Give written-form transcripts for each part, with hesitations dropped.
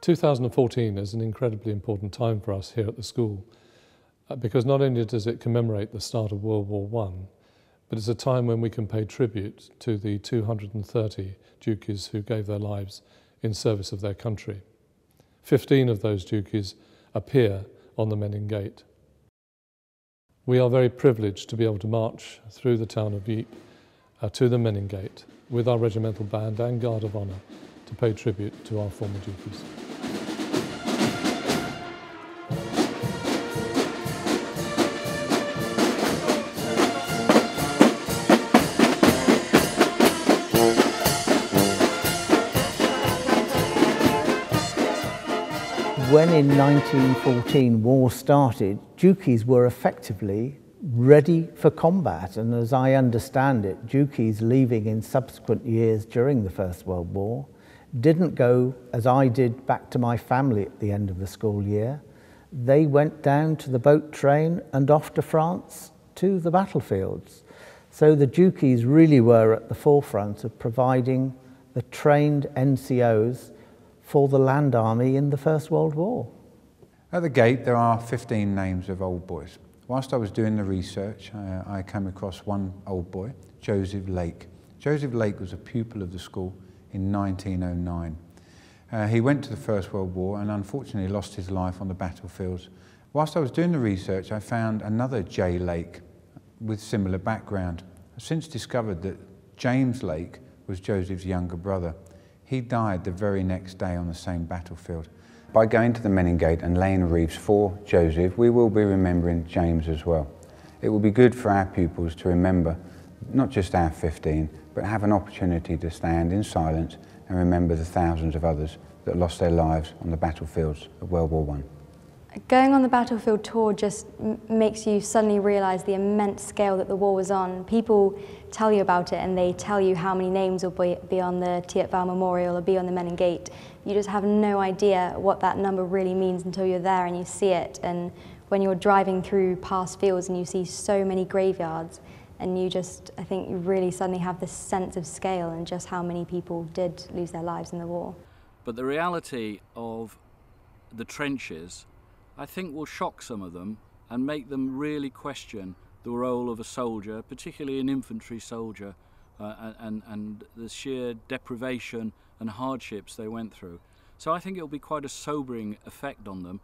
2014 is an incredibly important time for us here at the school because not only does it commemorate the start of World War I, but it's a time when we can pay tribute to the 230 Dukies who gave their lives in service of their country. 15 of those Dukies appear on the Menin Gate. We are very privileged to be able to march through the town of Jukes to the Menin Gate with our regimental band and Guard of Honour to pay tribute to our former Dukies. When in 1914 war started, Dukies were effectively ready for combat, and as I understand it, Dukies leaving in subsequent years during the First World War didn't go, as I did, back to my family at the end of the school year. They went down to the boat train and off to France to the battlefields. So the Dukies really were at the forefront of providing the trained NCOs for the land army in the First World War. At the gate there are 15 names of old boys. Whilst I was doing the research, I came across one old boy, Joseph Lake. Joseph Lake was a pupil of the school in 1909. He went to the First World War and unfortunately lost his life on the battlefields. Whilst I was doing the research, I found another J. Lake with similar background. I've since discovered that James Lake was Joseph's younger brother. He died the very next day on the same battlefield. By going to the Menin Gate and laying wreaths for Joseph, we will be remembering James as well. It will be good for our pupils to remember not just our 15, but have an opportunity to stand in silence and remember the thousands of others that lost their lives on the battlefields of World War I. Going on the battlefield tour just makes you suddenly realise the immense scale that the war was on. People tell you about it and they tell you how many names will be on the Tietval Memorial or be on the Menin Gate. You just have no idea what that number really means until you're there and you see it. And when you're driving through past fields and you see so many graveyards, and you just, I think you really suddenly have this sense of scale and just how many people did lose their lives in the war. But the reality of the trenches, I think, will shock some of them and make them really question the role of a soldier, particularly an infantry soldier, and the sheer deprivation and hardships they went through. So I think it'll be quite a sobering effect on them,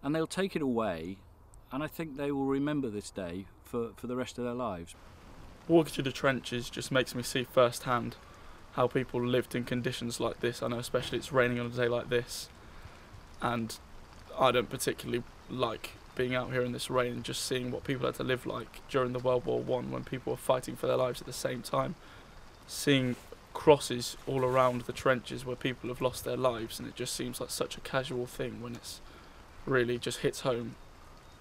and they'll take it away, and I think they will remember this day for the rest of their lives. Walking through the trenches just makes me see firsthand how people lived in conditions like this. I know especially it's raining on a day like this, and I don't particularly like being out here in this rain and just seeing what people had to live like during the World War I when people were fighting for their lives at the same time. Seeing crosses all around the trenches where people have lost their lives, and it just seems like such a casual thing when it's really just hits home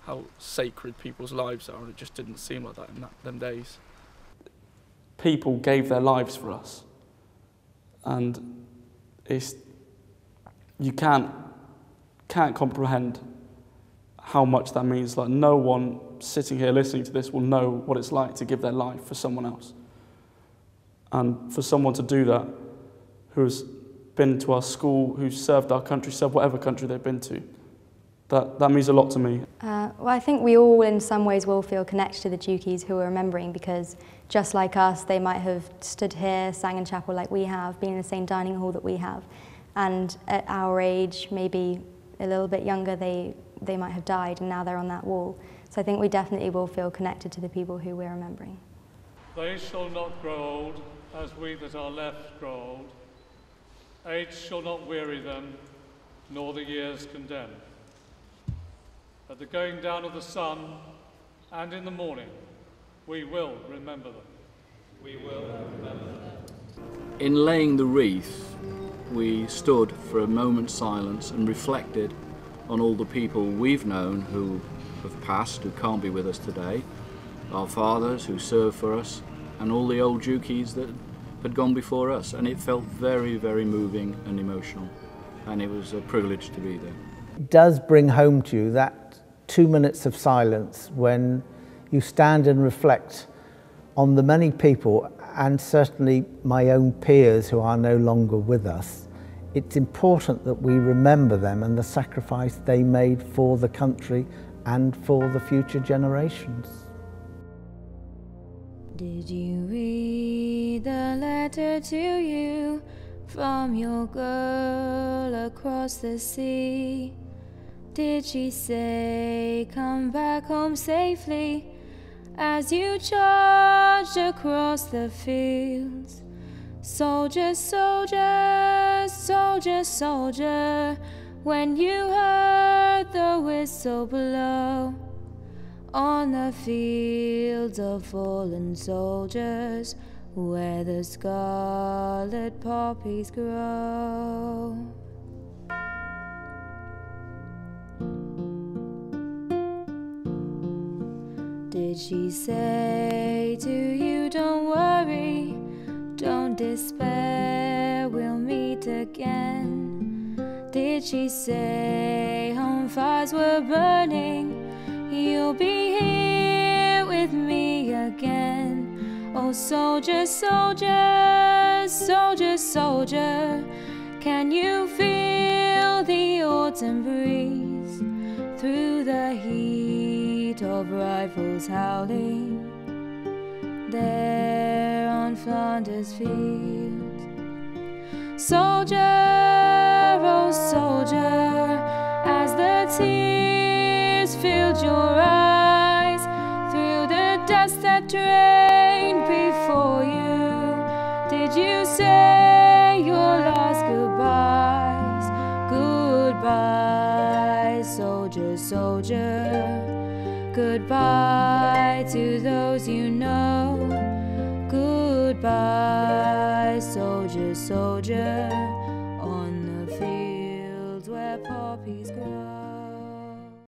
how sacred people's lives are, and it just didn't seem like that in them days. People gave their lives for us, and you can't comprehend how much that means. Like, no one sitting here listening to this will know what it's like to give their life for someone else. And for someone to do that, who's been to our school, who's served our country, served whatever country they've been to, that means a lot to me. Well, I think we all in some ways will feel connected to the Dukies who are remembering, because just like us, they might have stood here, sang in chapel like we have, been in the same dining hall that we have. And at our age, maybe a little bit younger, they might have died, and now they're on that wall. So I think we definitely will feel connected to the people who we're remembering. They shall not grow old, as we that are left grow old. Age shall not weary them, nor the years condemn. At the going down of the sun, and in the morning, we will remember them. We will remember them. In laying the wreath, we stood for a moment's silence and reflected on all the people we've known who have passed, who can't be with us today, our fathers who served for us, and all the old Dukies that had gone before us. And it felt very, very moving and emotional, and it was a privilege to be there. It does bring home to you that 2 minutes of silence when you stand and reflect on the many people, and certainly my own peers who are no longer with us, It's important that we remember them and the sacrifice they made for the country and for the future generations. Did you read the letter to you from your girl across the sea? Did she say, come back home safely as you charged across the fields? Soldier, soldier, soldier, soldier, when you heard the whistle blow on the fields of fallen soldiers where the scarlet poppies grow. Did she say to you, don't worry, don't despair, we'll meet again? Did she say home fires were burning, you'll be here with me again? Oh soldier, soldier, soldier, soldier, can you feel the autumn breeze through the heat of rifles howling there on Flanders fields? Soldier, oh soldier, as the tears filled your eyes through the dust that drained before you, did you say your last goodbyes? Goodbye, soldier, soldier, goodbye to those you know. Goodbye, soldier, soldier, on the fields where poppies grow.